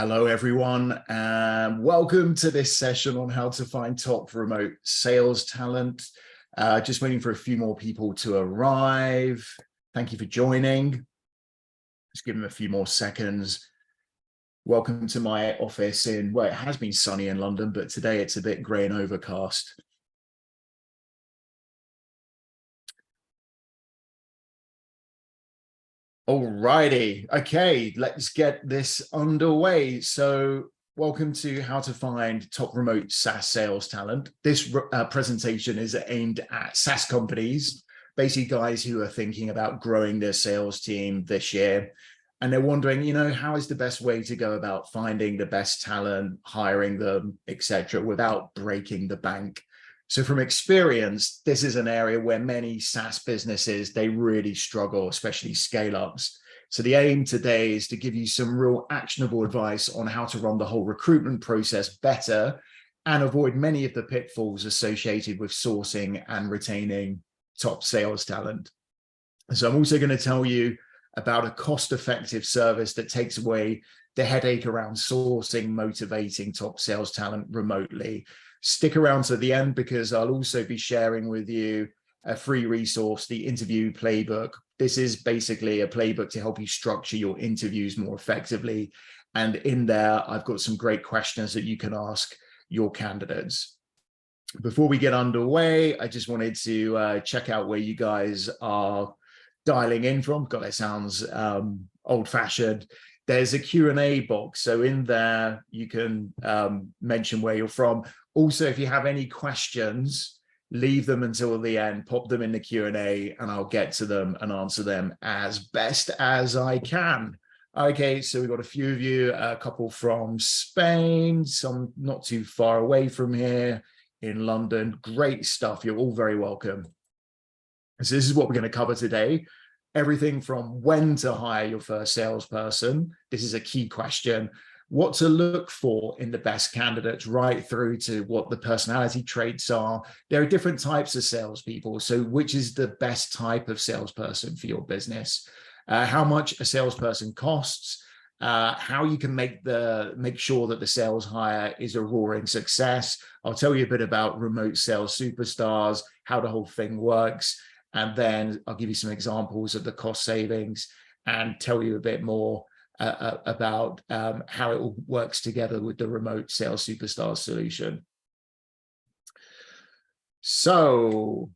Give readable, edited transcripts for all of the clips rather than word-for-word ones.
Hello, everyone, and welcome to this session on how to find top remote sales talent. Just waiting for a few more people to arrive. Thank you for joining. Just give them a few more seconds. Welcome to my office well, it has been sunny in London, but today it's a bit grey and overcast. Alrighty, okay, let's get this underway. So welcome to how to find top remote SaaS sales talent. This presentation is aimed at SaaS companies, basically guys who are thinking about growing their sales team this year. And they're wondering, how is the best way to go about finding the best talent, hiring them, etc., without breaking the bank. So from experience, this is an area where many SaaS businesses, they really struggle, especially scale-ups. So the aim today is to give you some real actionable advice on how to run the whole recruitment process better and avoid many of the pitfalls associated with sourcing and retaining top sales talent. So I'm also going to tell you about a cost-effective service that takes away the headache around sourcing, motivating top sales talent remotely. Stick around to the end because I'll also be sharing with you a free resource, the interview playbook. This is basically a playbook to help you structure your interviews more effectively. And in there, I've got some great questions that you can ask your candidates. Before we get underway, I just wanted to check out where you guys are dialing in from. God, that sounds old-fashioned. There's a Q&A box. So in there, you can mention where you're from. Also, if you have any questions, leave them until the end, pop them in the Q&A, and I'll get to them and answer them as best as I can. Okay, so we've got a few of you, a couple from Spain, some not too far away from here in London. Great stuff. You're all very welcome. So this is what we're going to cover today. Everything from when to hire your first salesperson. This is a key question. What to look for in the best candidates, right through to what the personality traits are. There are different types of salespeople. So which is the best type of salesperson for your business? How much a salesperson costs, how you can make sure that the sales hire is a roaring success. I'll tell you a bit about remote sales superstars, how the whole thing works. And then I'll give you some examples of the cost savings and tell you a bit more about how it all works together with the remote sales superstar solution. So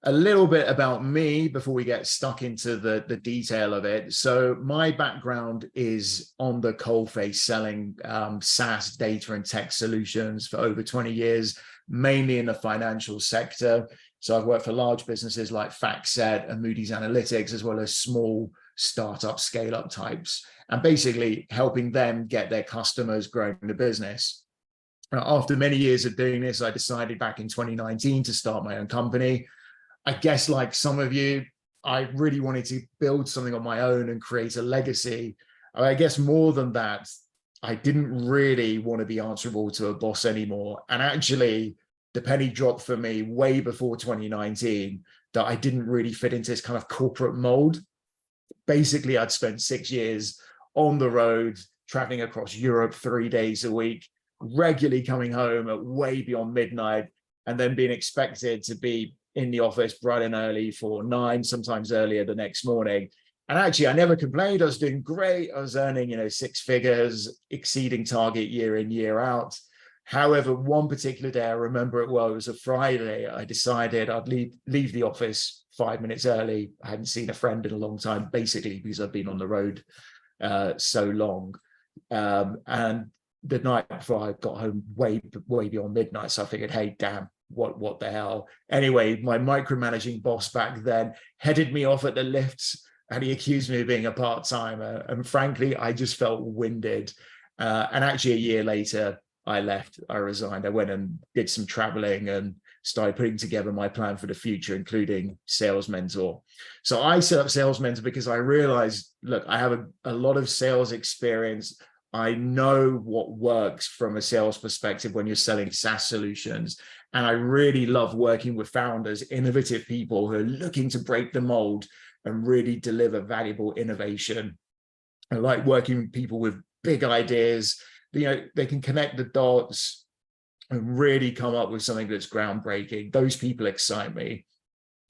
a little bit about me before we get stuck into the detail of it. So my background is on the coalface selling SaaS data and tech solutions for over 20 years, mainly in the financial sector. So I've worked for large businesses like FactSet and Moody's Analytics, as well as small startup scale-up types, and basically helping them get their customers growing the business. After many years of doing this, I decided back in 2019 to start my own company. I guess like some of you, I really wanted to build something on my own and create a legacy. I guess more than that, I didn't really want to be answerable to a boss anymore. And actually, the penny dropped for me way before 2019 that I didn't really fit into this kind of corporate mold. Basically, I'd spent 6 years on the road, traveling across Europe 3 days a week, regularly coming home at way beyond midnight, and then being expected to be in the office bright and early for 9, sometimes earlier the next morning. And actually, I never complained. I was doing great. I was earning, 6 figures, exceeding target year in, year out. However, one particular day, I remember it well, it was a Friday, I decided I'd leave the office 5 minutes early. I hadn't seen a friend in a long time, basically because I've been on the road so long. And the night before, I got home way beyond midnight. So I figured, hey, damn, what the hell? Anyway, my micromanaging boss back then headed me off at the lifts, and he accused me of being a part-timer. And frankly, I just felt winded. And actually, a year later, I left, I resigned. I went and did some traveling and started putting together my plan for the future, including Sales Mentor. So I set up Sales Mentor because I realized, look, I have a lot of sales experience. I know what works from a sales perspective when you're selling SaaS solutions. And I really love working with founders, innovative people who are looking to break the mold and really deliver valuable innovation. I like working with people with big ideas. They can connect the dots and really come up with something that's groundbreaking. Those people excite me.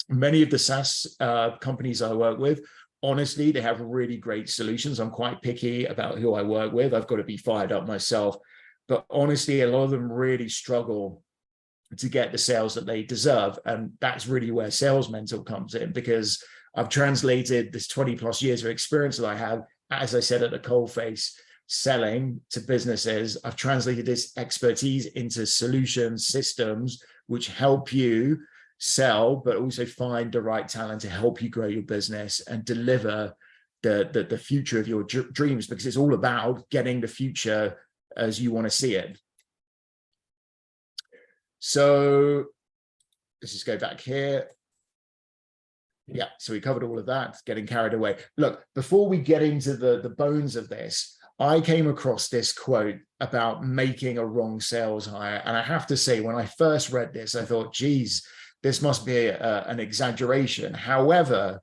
Many of the SaaS companies I work with, honestly, they have really great solutions. I'm quite picky about who I work with. I've got to be fired up myself. But honestly, a lot of them really struggle to get the sales that they deserve. And that's really where Sales Mentor comes in, because I've translated this 20 plus years of experience that I have, as I said, at the coalface, selling to businesses. I've translated this expertise into solutions, systems, which help you sell, but also find the right talent to help you grow your business and deliver the future of your dreams, because it's all about getting the future as you want to see it. So let's just go back here. Yeah, so we covered all of that, getting carried away. Look, before we get into the bones of this, I came across this quote about making a wrong sales hire. And I have to say, when I first read this, I thought, geez, this must be an exaggeration. However,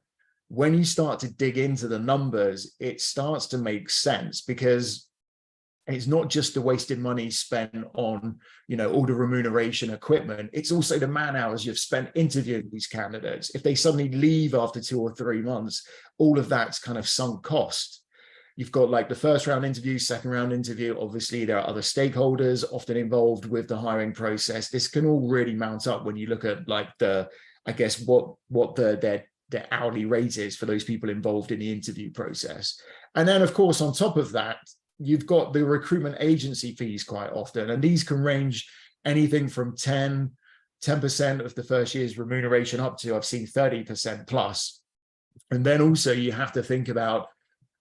when you start to dig into the numbers, it starts to make sense, because it's not just the wasted money spent on, all the remuneration equipment. It's also the man hours you've spent interviewing these candidates. If they suddenly leave after 2 or 3 months, all of that's kind of sunk cost. You've got like the first round interview, second round interview. Obviously, there are other stakeholders often involved with the hiring process. This can all really mount up when you look at like what their hourly rate is for those people involved in the interview process. And then, of course, on top of that, you've got the recruitment agency fees quite often, and these can range anything from 10% of the first year's remuneration up to, I've seen 30% plus. And then also you have to think about,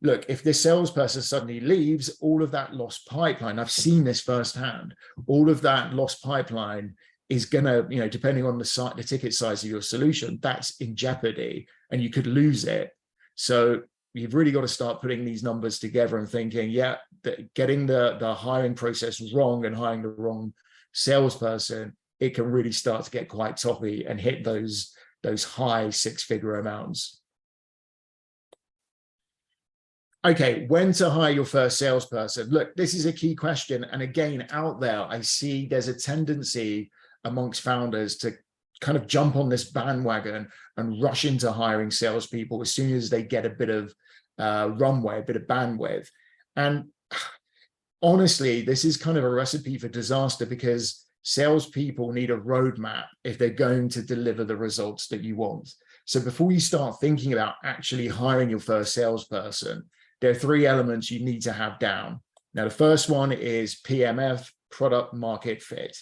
look, if this salesperson suddenly leaves, all of that lost pipeline, I've seen this firsthand, all of that lost pipeline is gonna, depending on the ticket size of your solution, that's in jeopardy and you could lose it. So you've really got to start putting these numbers together and thinking, yeah, getting the hiring process wrong and hiring the wrong salesperson, it can really start to get quite toppy and hit those high 6-figure amounts. Okay, when to hire your first salesperson? Look, this is a key question. And again, out there, I see there's a tendency amongst founders to kind of jump on this bandwagon and rush into hiring salespeople as soon as they get a bit of runway, a bit of bandwidth. And honestly, this is kind of a recipe for disaster, because salespeople need a roadmap if they're going to deliver the results that you want. So before you start thinking about actually hiring your first salesperson, there are 3 elements you need to have down. Now, the first one is PMF, product market fit.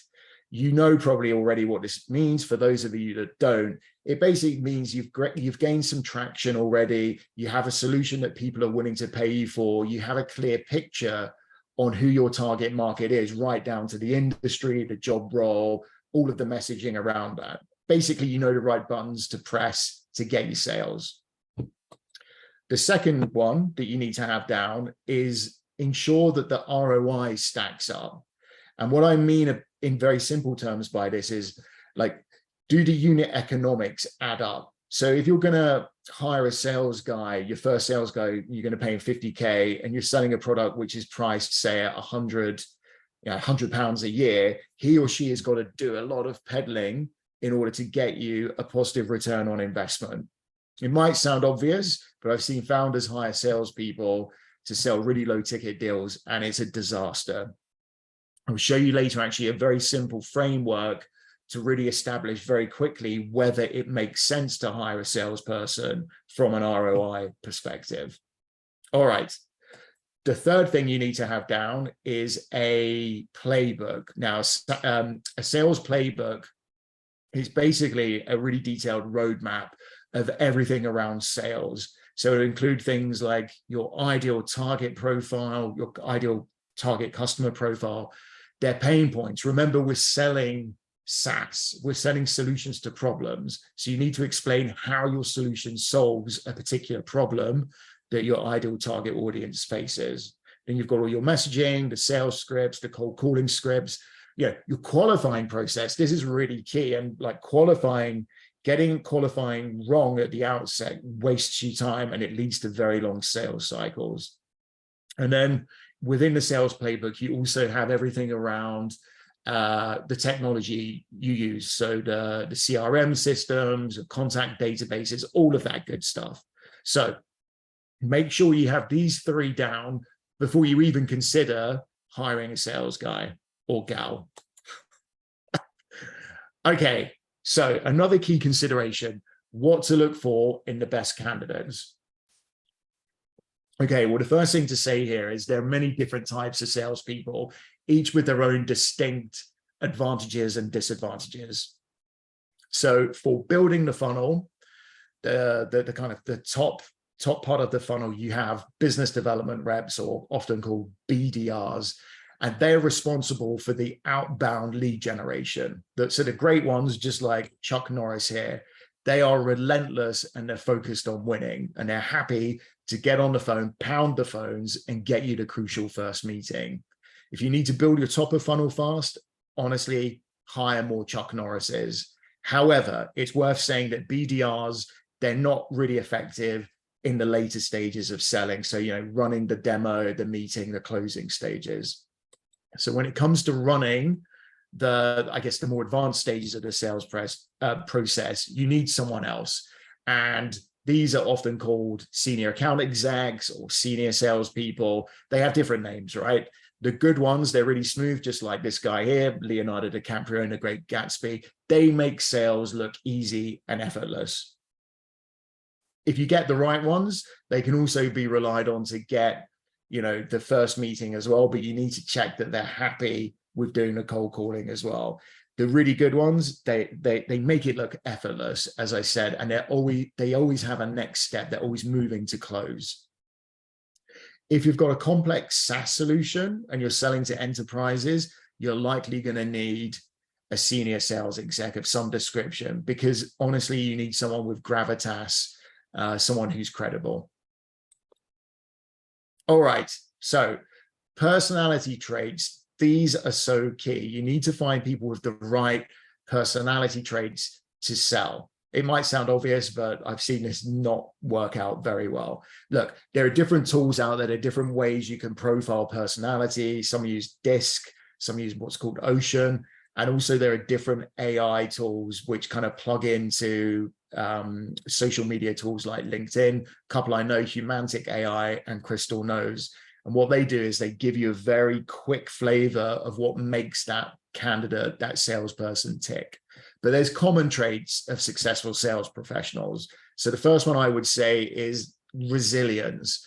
You know probably already what this means. For those of you that don't, it basically means you've gained some traction already. You have a solution that people are willing to pay you for. You have a clear picture on who your target market is, right down to the industry, the job role, all of the messaging around that. Basically, you know the right buttons to press to get you sales. The second one that you need to have down is ensure that the ROI stacks up. And what I mean in very simple terms by this is, like, do the unit economics add up? So if you're going to hire a sales guy, your first sales guy, you're going to pay him 50K, and you're selling a product which is priced, say, at 100 pounds a year, he or she has got to do a lot of peddling in order to get you a positive return on investment. It might sound obvious, but I've seen founders hire salespeople to sell really low ticket deals, and it's a disaster. I'll show you later actually a very simple framework to really establish very quickly whether it makes sense to hire a salesperson from an ROI perspective. All right. The third thing you need to have down is a playbook. Now, a sales playbook is basically a really detailed roadmap of everything around sales. So it includes things like your ideal target profile, your ideal target customer profile, their pain points. Remember, we're selling SaaS, we're selling solutions to problems. So you need to explain how your solution solves a particular problem that your ideal target audience faces. Then you've got all your messaging, the sales scripts, the cold calling scripts, your qualifying process. This is really key. And like getting qualifying wrong at the outset wastes you time, and it leads to very long sales cycles. And then within the sales playbook, you also have everything around the technology you use. So the CRM systems, contact databases, all of that good stuff. So make sure you have these 3 down before you even consider hiring a sales guy or gal. Okay, so another key consideration, what to look for in the best candidates. Okay, well, the first thing to say here is there are many different types of salespeople, each with their own distinct advantages and disadvantages. So for building the funnel, the kind of the top part of the funnel, you have business development reps, or often called BDRs, and they're responsible for the outbound lead generation. So the great ones, just like Chuck Norris here, they are relentless and they're focused on winning, and they're happy to get on the phone, pound the phones, and get you the crucial first meeting. If you need to build your top of funnel fast, honestly, hire more Chuck Norrises. However, it's worth saying that BDRs, they're not really effective in the later stages of selling. So, running the demo, the meeting, the closing stages. So when it comes to running the more advanced stages of the sales process, you need someone else. And these are often called senior account execs or senior salespeople. They have different names, right? The good ones, they're really smooth, just like this guy here, Leonardo DiCaprio in The Great Gatsby. They make sales look easy and effortless. If you get the right ones, they can also be relied on to get, the first meeting as well, but you need to check that they're happy with doing the cold calling as well. The really good ones, they make it look effortless, as I said, and they always have a next step. They're always moving to close. If you've got a complex SaaS solution and you're selling to enterprises, you're likely going to need a senior sales exec of some description, because honestly, you need someone with gravitas, someone who's credible. All right, so personality traits, these are so key. You need to find people with the right personality traits to sell. It might sound obvious, but I've seen this not work out very well. Look, there are different tools out there. There are different ways you can profile personality. Some use DISC, some use what's called Ocean. And also there are different AI tools which kind of plug into social media tools like LinkedIn. A couple I know, Humantic AI and Crystal Knows. And what they do is they give you a very quick flavor of what makes that candidate, that salesperson tick. But there's common traits of successful sales professionals. So the first one I would say is resilience.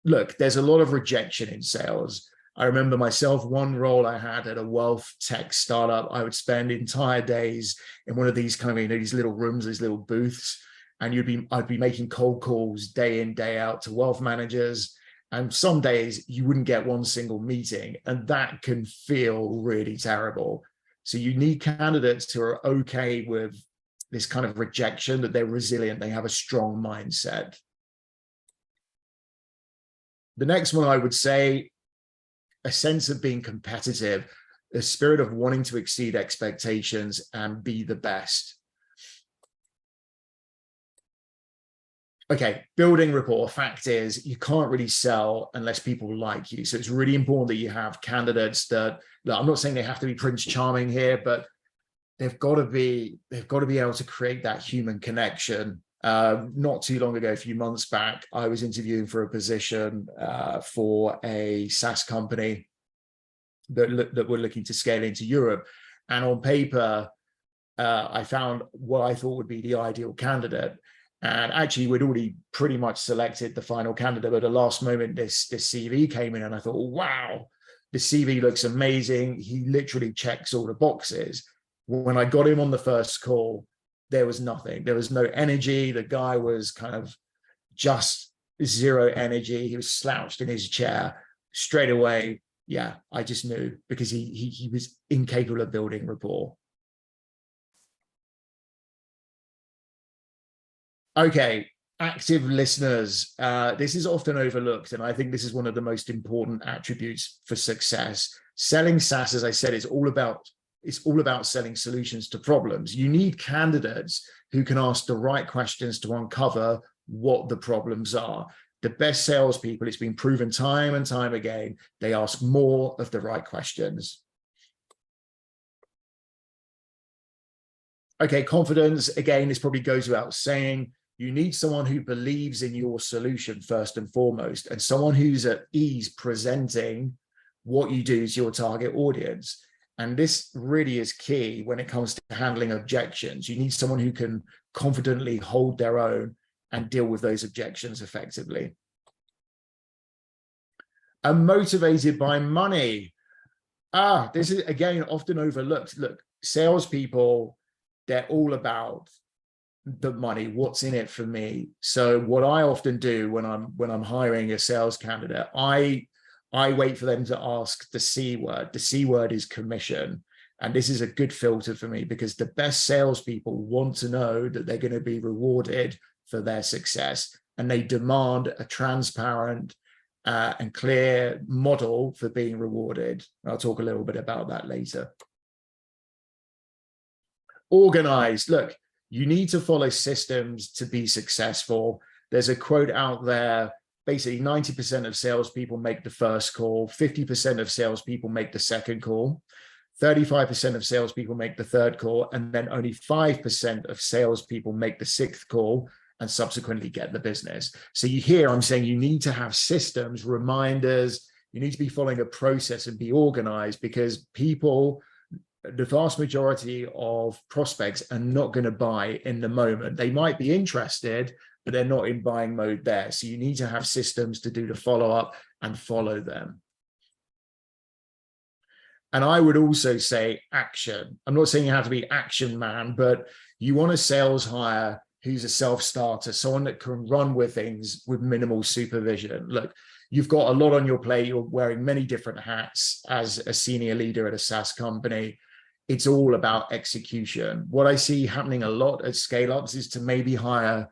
Look, there's a lot of rejection in sales. I remember myself, one role I had at a wealth tech startup, I would spend entire days in one of these kind of, these little rooms, these little booths, and I'd be making cold calls day in, day out to wealth managers. And some days you wouldn't get one single meeting, and that can feel really terrible. So you need candidates who are okay with this kind of rejection, that they're resilient, they have a strong mindset. The next one I would say, a sense of being competitive, a spirit of wanting to exceed expectations and be the best. Okay, building rapport. Fact is, you can't really sell unless people like you. So it's really important that you have candidates that, I'm not saying they have to be Prince Charming here, but they've got to be able to create that human connection. Not too long ago, a few months back, I was interviewing for a position for a SaaS company that were looking to scale into Europe. And on paper, I found what I thought would be the ideal candidate. And actually, we'd already pretty much selected the final candidate. But at the last moment, this CV came in, and I thought, wow, the CV looks amazing. He literally checks all the boxes. When I got him on the first call, there was nothing. There was no energy. The guy was kind of just zero energy. He was slouched in his chair. Straight away, yeah, I just knew, because he was incapable of building rapport. Okay, active listeners. This is often overlooked, and I think this is one of the most important attributes for success. Selling SaaS, as I said, is all about selling solutions to problems. You need candidates who can ask the right questions to uncover what the problems are. The best salespeople, it's been proven time and time again, they ask more of the right questions. Okay, confidence, again, this probably goes without saying. You need someone who believes in your solution first and foremost, and someone who's at ease presenting what you do to your target audience. And this really is key when it comes to handling objections. You need someone who can confidently hold their own and deal with those objections effectively. And motivated by money. This is, again, often overlooked. Look, salespeople, they're all about the money, what's in it for me. So what I often do when I'm hiring a sales candidate, I wait for them to ask the C word. The C word is commission. And this is a good filter for me, because the best salespeople want to know that they're going to be rewarded for their success. And they demand a transparent and clear model for being rewarded. I'll talk a little bit about that later. Organized. Look, you need to follow systems to be successful. There's a quote out there, basically 90% of salespeople make the first call, 50% of salespeople make the second call, 35% of salespeople make the third call, and then only 5% of salespeople make the sixth call and subsequently get the business. So you hear I'm saying you need to have systems, reminders, you need to be following a process and be organized, because people, the vast majority of prospects are not going to buy in the moment. They might be interested, but they're not in buying mode there. So you need to have systems to do the follow-up and follow them. And I would also say action. I'm not saying you have to be action man, but you want a sales hire who's a self-starter, someone that can run with things with minimal supervision. Look, you've got a lot on your plate. You're wearing many different hats as a senior leader at a SaaS company. It's all about execution. What I see happening a lot at scale-ups is to maybe hire,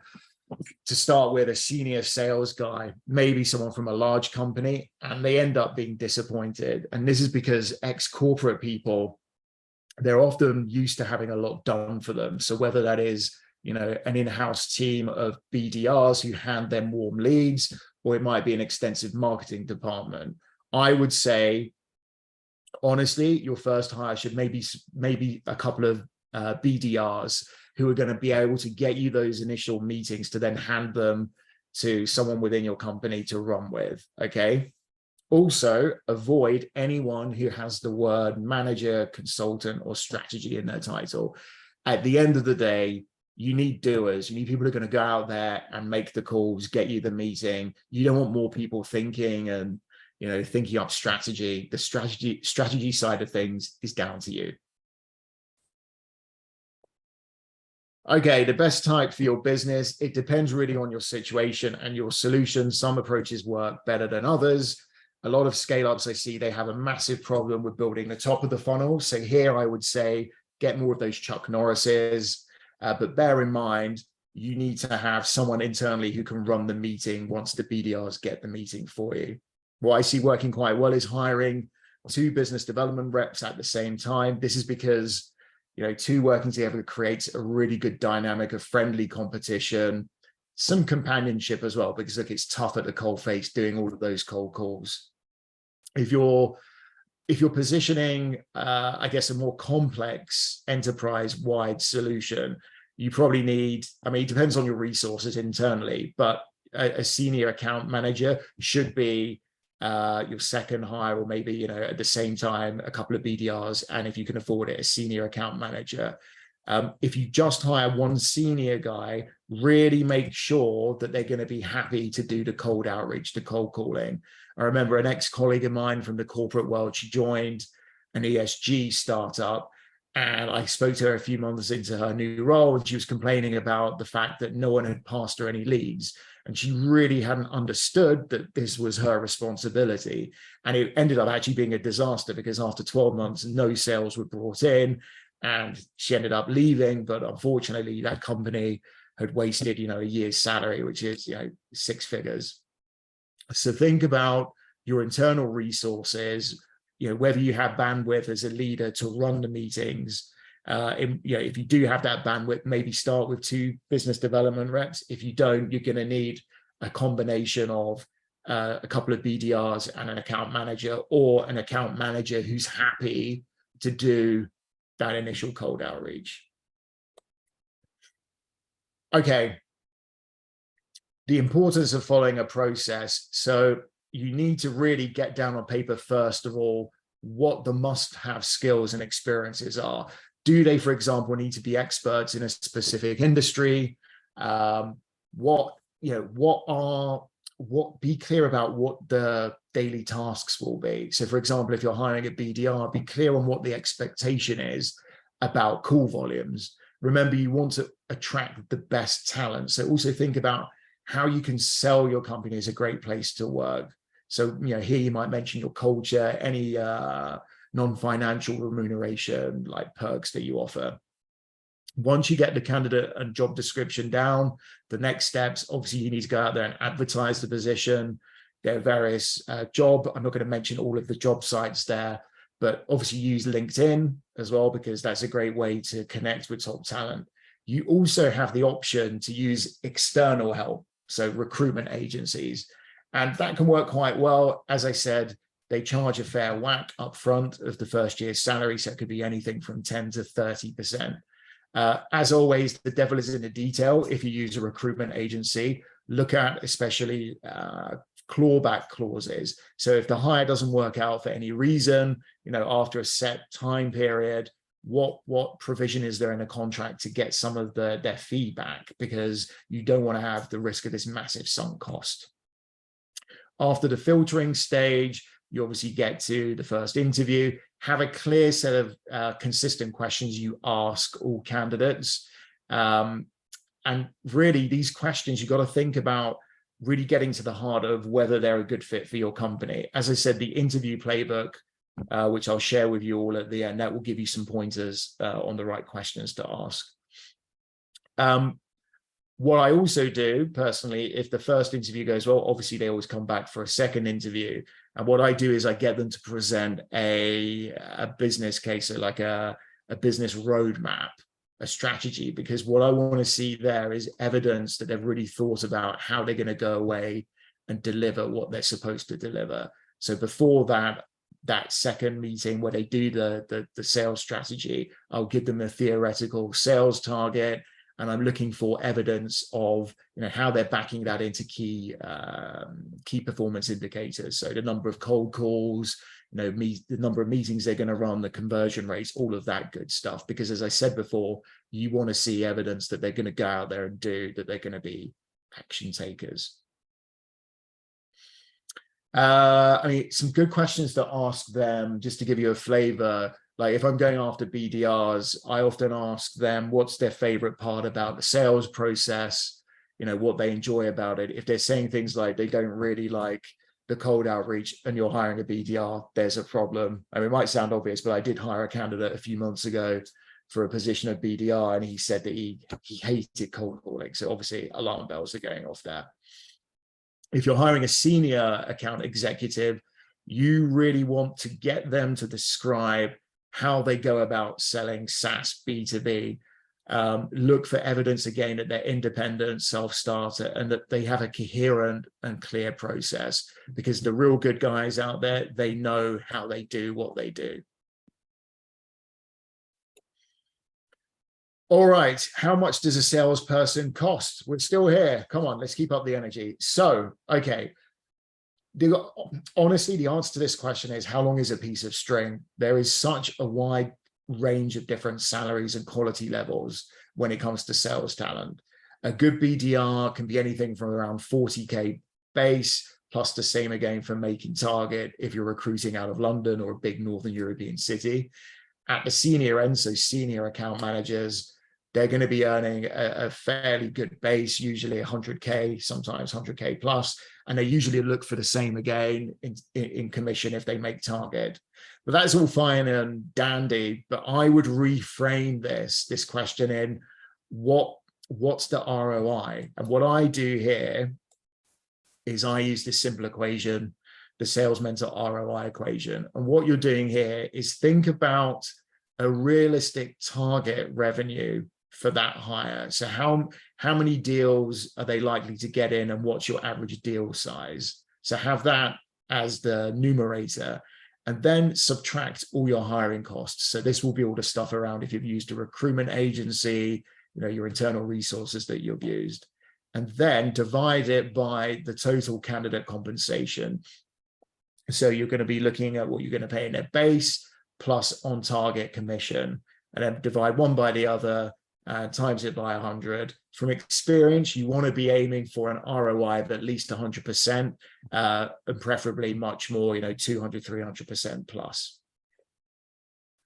to start with, a senior sales guy, maybe someone from a large company, and they end up being disappointed. And this is because ex-corporate people, they're often used to having a lot done for them. So whether that is, you know, an in-house team of BDRs who hand them warm leads, or it might be an extensive marketing department. I would say, honestly, your first hire should maybe a couple of BDRs who are going to be able to get you those initial meetings to then hand them to someone within your company to run with, okay? Also, avoid anyone who has the word manager, consultant, or strategy in their title. At the end of the day, you need doers. You need people who are going to go out there and make the calls, get you the meeting. You don't want more people thinking and, you know, thinking up strategy. The strategy side of things is down to you. Okay, the best type for your business, it depends really on your situation and your solution. Some approaches work better than others. A lot of scale-ups I see, they have a massive problem with building the top of the funnel. So here I would say, get more of those Chuck Norrises, but bear in mind, you need to have someone internally who can run the meeting once the BDRs get the meeting for you. What I see working quite well is hiring 2 business development reps at the same time. This is because, you know, 2 working together creates a really good dynamic of friendly competition, some companionship as well, because look, it's tough at the cold face doing all of those cold calls. If you're positioning, I guess, a more complex enterprise-wide solution, you probably need, I mean, it depends on your resources internally, but a senior account manager should be your second hire, or maybe, you know, at the same time, a couple of BDRs, and if you can afford it, a senior account manager. If you just hire one senior guy, really make sure that they're going to be happy to do the cold outreach, the cold calling. I remember an ex-colleague of mine from the corporate world, she joined an ESG startup, and I spoke to her a few months into her new role, and she was complaining about the fact that no one had passed her any leads. And she really hadn't understood that this was her responsibility. And it ended up actually being a disaster, because after 12 months, no sales were brought in, and she ended up leaving. But unfortunately, that company had wasted, you know, a year's salary, which is, you know, 6 figures. So think about your internal resources, you know, whether you have bandwidth as a leader to run the meetings. You know, if you do have that bandwidth, maybe start with 2 business development reps. If you don't, you're going to need a combination of a couple of BDRs and an account manager, or an account manager who's happy to do that initial cold outreach. Okay. The importance of following a process. So you need to really get down on paper, first of all, what the must-have skills and experiences are. Do they, for example, need to be experts in a specific industry? Be clear about what the daily tasks will be. So for example, if you're hiring a BDR, be clear on what the expectation is about call volumes. Remember, you want to attract the best talent. So also think about how you can sell your company as a great place to work. So, here you might mention your culture, any non-financial remuneration like perks that you offer. Once you get the candidate and job description down, the next steps, obviously you need to go out there and advertise the position. There are various I'm not going to mention all of the job sites there, but obviously use LinkedIn as well, because that's a great way to connect with top talent. You also have the option to use external help, so recruitment agencies, and that can work quite well. As I said, they charge a fair whack up front of the first year's salary, so it could be anything from 10 to 30%. As always, the devil is in the detail. If you use a recruitment agency, look at especially clawback clauses. So if the hire doesn't work out for any reason, after a set time period, what provision is there in a contract to get some of their feedback, because you don't want to have the risk of this massive sunk cost. After the filtering stage, you obviously get to the first interview. Have a clear set of consistent questions you ask all candidates. And really, these questions, you've got to think about really getting to the heart of whether they're a good fit for your company. As I said, the interview playbook, which I'll share with you all at the end, that will give you some pointers on the right questions to ask. What I also do personally, if the first interview goes well, obviously they always come back for a second interview. And what I do is I get them to present a business case, so like a business roadmap, a strategy, because what I want to see there is evidence that they've really thought about how they're going to go away and deliver what they're supposed to deliver. So before that second meeting where they do the sales strategy, I'll give them a theoretical sales target, and I'm looking for evidence of how they're backing that into key performance indicators. So the number of cold calls, the number of meetings they're going to run, the conversion rates, all of that good stuff. Because as I said before, you want to see evidence that they're going to go out there and do, that they're going to be action takers. Some good questions to ask them, just to give you a flavor. Like if I'm going after BDRs, I often ask them what's their favorite part about the sales process, what they enjoy about it. If they're saying things like they don't really like the cold outreach and you're hiring a BDR, there's a problem. It might sound obvious, but I did hire a candidate a few months ago for a position of BDR, and he said that he hated cold calling. So obviously alarm bells are going off there. If you're hiring a senior account executive, you really want to get them to describe how they go about selling SaaS B2B. Look for evidence again that they're independent, self-starter, and that they have a coherent and clear process, because the real good guys out there, they know how they do what they do. All right, how much does a salesperson cost? We're still here. Come on, let's keep up the energy. So, okay. Honestly, the answer to this question is, how long is a piece of string? There is such a wide range of different salaries and quality levels when it comes to sales talent. A good BDR can be anything from around 40K base, plus the same again for making target if you're recruiting out of London or a big Northern European city. At the senior end, so senior account managers, they're going to be earning a fairly good base, usually 100K, sometimes 100K plus, and they usually look for the same again in commission if they make target. But that's all fine and dandy, but I would reframe this question in what's the ROI? And what I do here is I use this simple equation, the Sales Mentor ROI equation. And what you're doing here is think about a realistic target revenue for that hire. So how many deals are they likely to get in, and what's your average deal size? So have that as the numerator, and then subtract all your hiring costs. So this will be all the stuff around if you've used a recruitment agency, your internal resources that you've used, and then divide it by the total candidate compensation. So you're going to be looking at what you're going to pay in their base plus on target commission, and then divide one by the other, times it by 100. From experience, you want to be aiming for an ROI of at least 100%, and preferably much more, 200, 300% plus.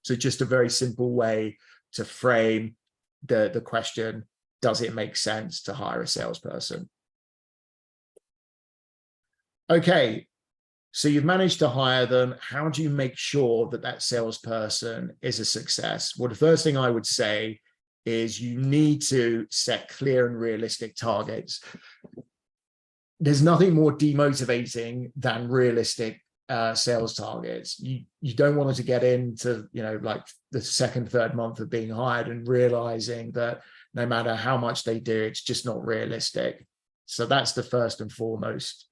So just a very simple way to frame the question, does it make sense to hire a salesperson? Okay, so you've managed to hire them. How do you make sure that that salesperson is a success? Well, the first thing I would say is you need to set clear and realistic targets. There's nothing more demotivating than realistic sales targets. You don't want to get into, like the second, third month of being hired and realizing that no matter how much they do, it's just not realistic. So that's the first and foremost.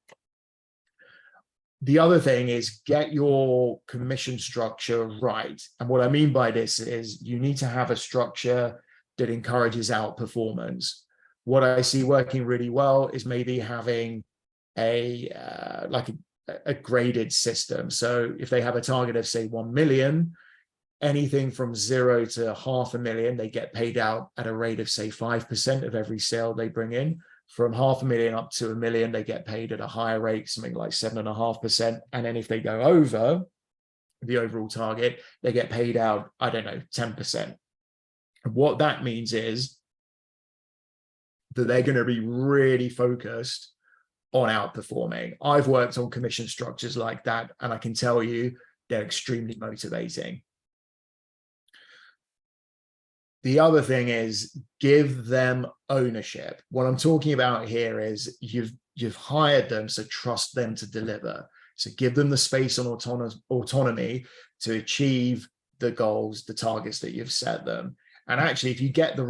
The other thing is get your commission structure right. And what I mean by this is you need to have a structure that encourages outperformance. What I see working really well is maybe having a graded system. So if they have a target of, say, 1 million, anything from 0 to 500,000, they get paid out at a rate of, say, 5% of every sale they bring in. From 500,000 up to 1 million, they get paid at a higher rate, something like 7.5%. And then if they go over the overall target, they get paid out, 10%. And what that means is that they're going to be really focused on outperforming. I've worked on commission structures like that, and I can tell you they're extremely motivating. The other thing is give them ownership. What I'm talking about here is you've hired them, so trust them to deliver. So give them the space and autonomy to achieve the goals, the targets that you've set them. And actually, if you get the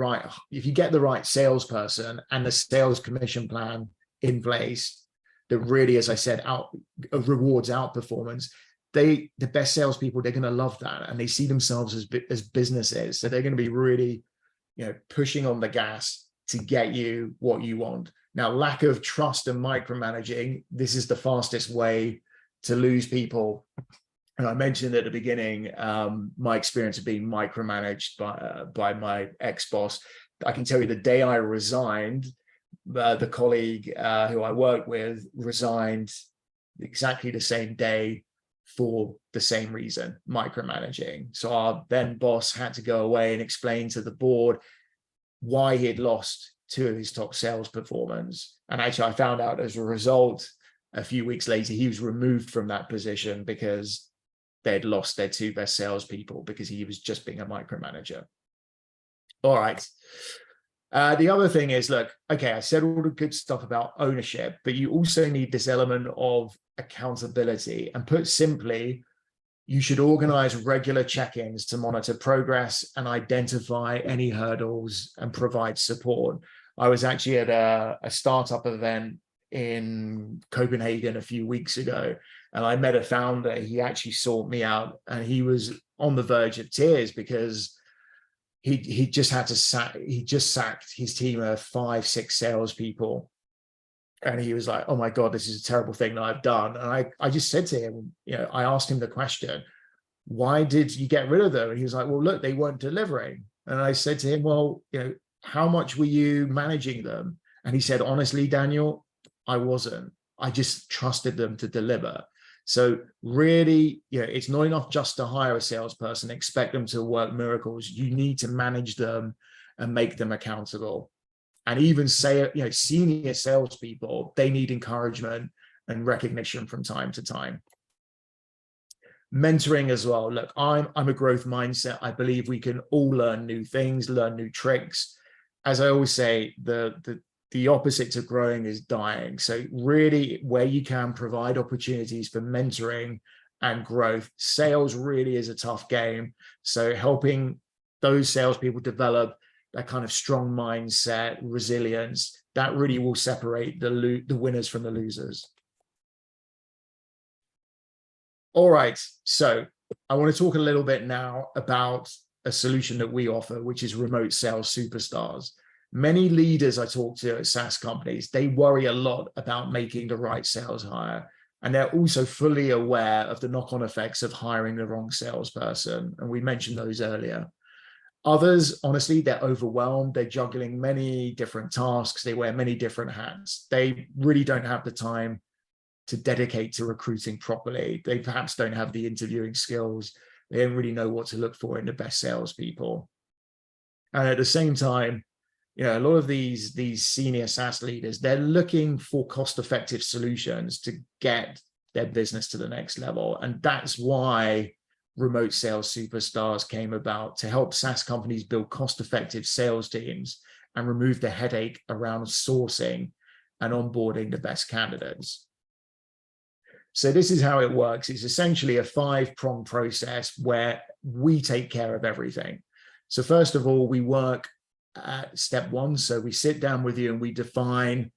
right salesperson and the sales commission plan in place that really, as I said, rewards outperformance, the best salespeople, they're going to love that, and they see themselves as businesses. So they're going to be really, pushing on the gas to get you what you want. Now, lack of trust and micromanaging, this is the fastest way to lose people. And I mentioned at the beginning, my experience of being micromanaged by my ex-boss. I can tell you the day I resigned, the colleague who I worked with resigned exactly the same day for the same reason, micromanaging. So our then boss had to go away and explain to the board why he had lost 2 of his top sales performers. And actually, I found out as a result, a few weeks later, he was removed from that position because they'd lost their 2 best salespeople because he was just being a micromanager. All right. The other thing is, look, okay, I said all the good stuff about ownership, but you also need this element of accountability. And put simply, you should organize regular check-ins to monitor progress and identify any hurdles and provide support. I was actually at a startup event in Copenhagen a few weeks ago, and I met a founder. He actually sought me out, and he was on the verge of tears because he just sacked his team of 5-6 salespeople. And he was like, oh my God, this is a terrible thing that I've done. And I just said to him, I asked him the question, why did you get rid of them? And he was like, well, look, they weren't delivering. And I said to him, well, how much were you managing them? And he said, honestly, Daniel, I wasn't. I just trusted them to deliver. So really, it's not enough just to hire a salesperson, expect them to work miracles. You need to manage them and make them accountable. And even senior salespeople, they need encouragement and recognition from time to time. Mentoring as well. Look, I'm a growth mindset. I believe we can all learn new things, learn new tricks. As I always say, the opposite to growing is dying. So really, where you can provide opportunities for mentoring and growth, sales really is a tough game. So helping those salespeople develop that kind of strong mindset, resilience, that really will separate the winners from the losers. All right, so I want to talk a little bit now about a solution that we offer, which is remote sales superstars. Many leaders I talk to at SaaS companies, they worry a lot about making the right sales hire. And they're also fully aware of the knock-on effects of hiring the wrong salesperson. And we mentioned those earlier. Others, honestly, they're overwhelmed. They're juggling many different tasks. They wear many different hats. They really don't have the time to dedicate to recruiting properly. They perhaps don't have the interviewing skills. They don't really know what to look for in the best salespeople. And at the same time, a lot of these senior SaaS leaders, they're looking for cost-effective solutions to get their business to the next level. And that's why remote sales superstars came about, to help SaaS companies build cost-effective sales teams and remove the headache around sourcing and onboarding the best candidates. So this is how it works. It's essentially a 5-pronged process where we take care of everything. So first of all, we work at step 1. So we sit down with you and we define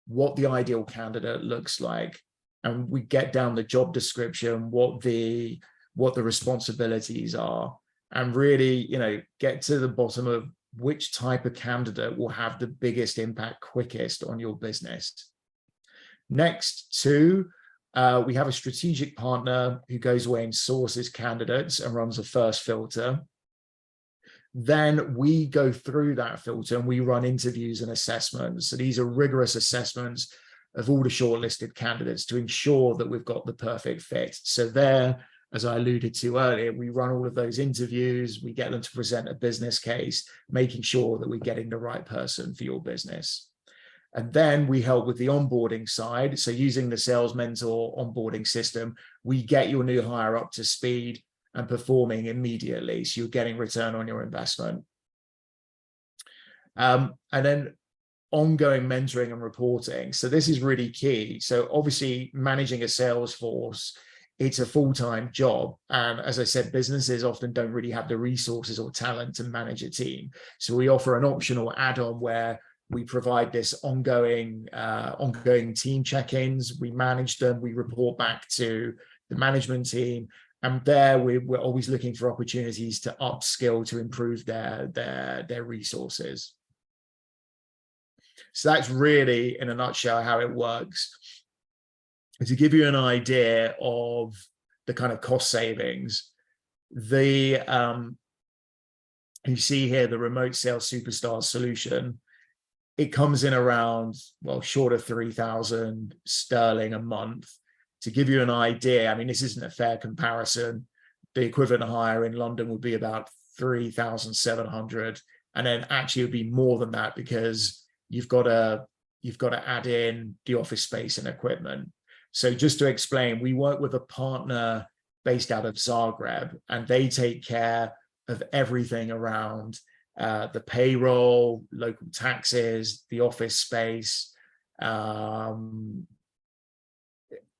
what the ideal candidate looks like. And we get down the job description, what the responsibilities are, and really, get to the bottom of which type of candidate will have the biggest impact quickest on your business. Next, 2, we have a strategic partner who goes away and sources candidates and runs a first filter. Then we go through that filter and we run interviews and assessments. So these are rigorous assessments of all the shortlisted candidates to ensure that we've got the perfect fit. So there, as I alluded to earlier, we run all of those interviews, we get them to present a business case, making sure that we're getting the right person for your business. And then we help with the onboarding side. So using the Sales Mentor onboarding system, we get your new hire up to speed and performing immediately. So you're getting return on your investment. And then ongoing mentoring and reporting. So this is really key. So obviously managing a sales force, it's a full-time job. And as I said, businesses often don't really have the resources or talent to manage a team. So we offer an optional add-on where we provide this ongoing team check-ins. We manage them, we report back to the management team. And there we're always looking for opportunities to upskill, to improve their resources. So that's really, in a nutshell, how it works. To give you an idea of the kind of cost savings, you see here the remote sales superstar solution. It comes in around, short of 3,000 sterling a month. To give you an idea, I mean, this isn't a fair comparison. The equivalent hire in London would be about 3,700. And then actually it would be more than that because you've got to add in the office space and equipment. So just to explain, we work with a partner based out of Zagreb, and they take care of everything around the payroll, local taxes, the office space,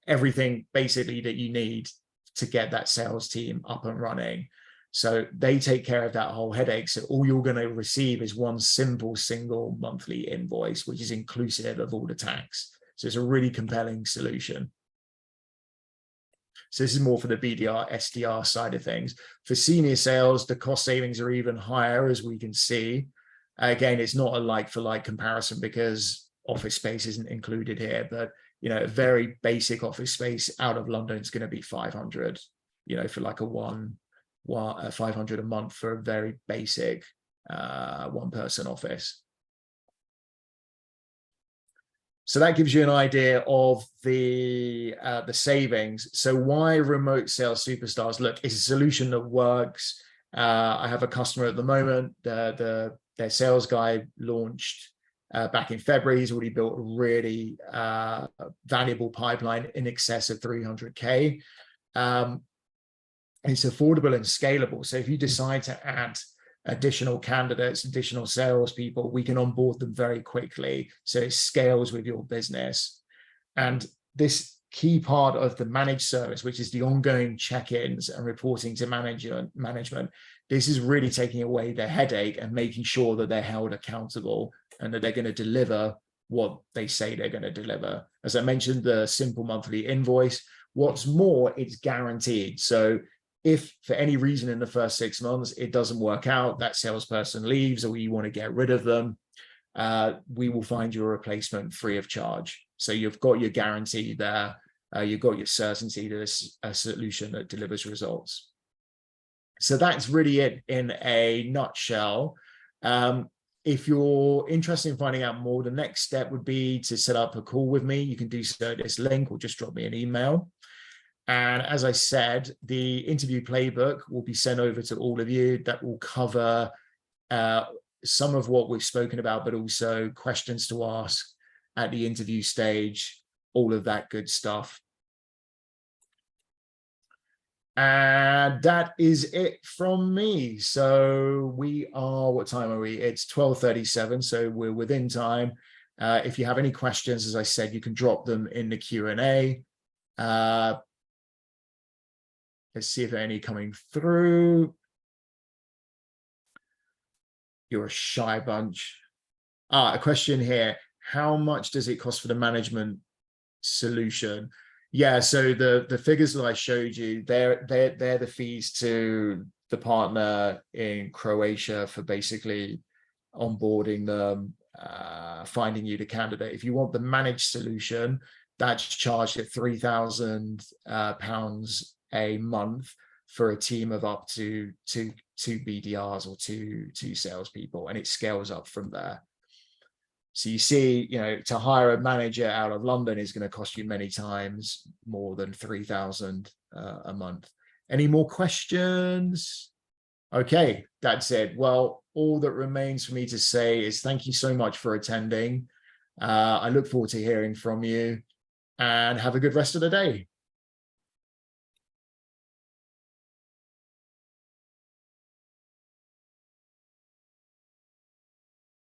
everything basically that you need to get that sales team up and running. So they take care of that whole headache. So all you're going to receive is one simple single monthly invoice, which is inclusive of all the tax. So it's a really compelling solution. So this is more for the BDR, SDR side of things. For senior sales, the cost savings are even higher, as we can see. Again, it's not a like-for-like comparison because office space isn't included here, but a very basic office space out of London is going to be 500, for like a 500 a month for a very basic one-person office. So that gives you an idea of the savings. So why remote sales superstars? Look, it's a solution that works. I have a customer at the moment. Their sales guy launched back in February. He's already built a really valuable pipeline in excess of 300K. It's affordable and scalable. So if you decide to add additional candidates, additional salespeople, we can onboard them very quickly. So it scales with your business. And this key part of the managed service, which is the ongoing check-ins and reporting to management, This is really taking away their headache and making sure that they're held accountable and that they're going to deliver what they say they're going to deliver. As I mentioned, the simple monthly invoice. What's more, it's guaranteed. So if for any reason in the first 6 months it doesn't work out, that salesperson leaves or you want to get rid of them, we will find you a replacement free of charge. So you've got your guarantee there. You've got your certainty that it's a solution that delivers results. So that's really it in a nutshell. If you're interested in finding out more, the next step would be to set up a call with me. You can do so at this link or just drop me an email. And as I said, the interview playbook will be sent over to all of you. That will cover some of what we've spoken about, but also questions to ask at the interview stage, all of that good stuff. And that is it from me. So we are, what time are we? It's 12:37, so we're within time. If you have any questions, as I said, you can drop them in the Q&A. Let's see if there are any coming through. You're a shy bunch. A question here. How much does it cost for the management solution? Yeah, so the figures that I showed you, they're the fees to the partner in Croatia for basically onboarding them, finding you the candidate. If you want the managed solution, that's charged at £3,000 a month for a team of up to two BDRs or two salespeople, and it scales up from there. So you see, to hire a manager out of London is going to cost you many times more than 3,000 a month. Any more questions? Okay, that's it. Well, all that remains for me to say is thank you so much for attending. I look forward to hearing from you and have a good rest of the day.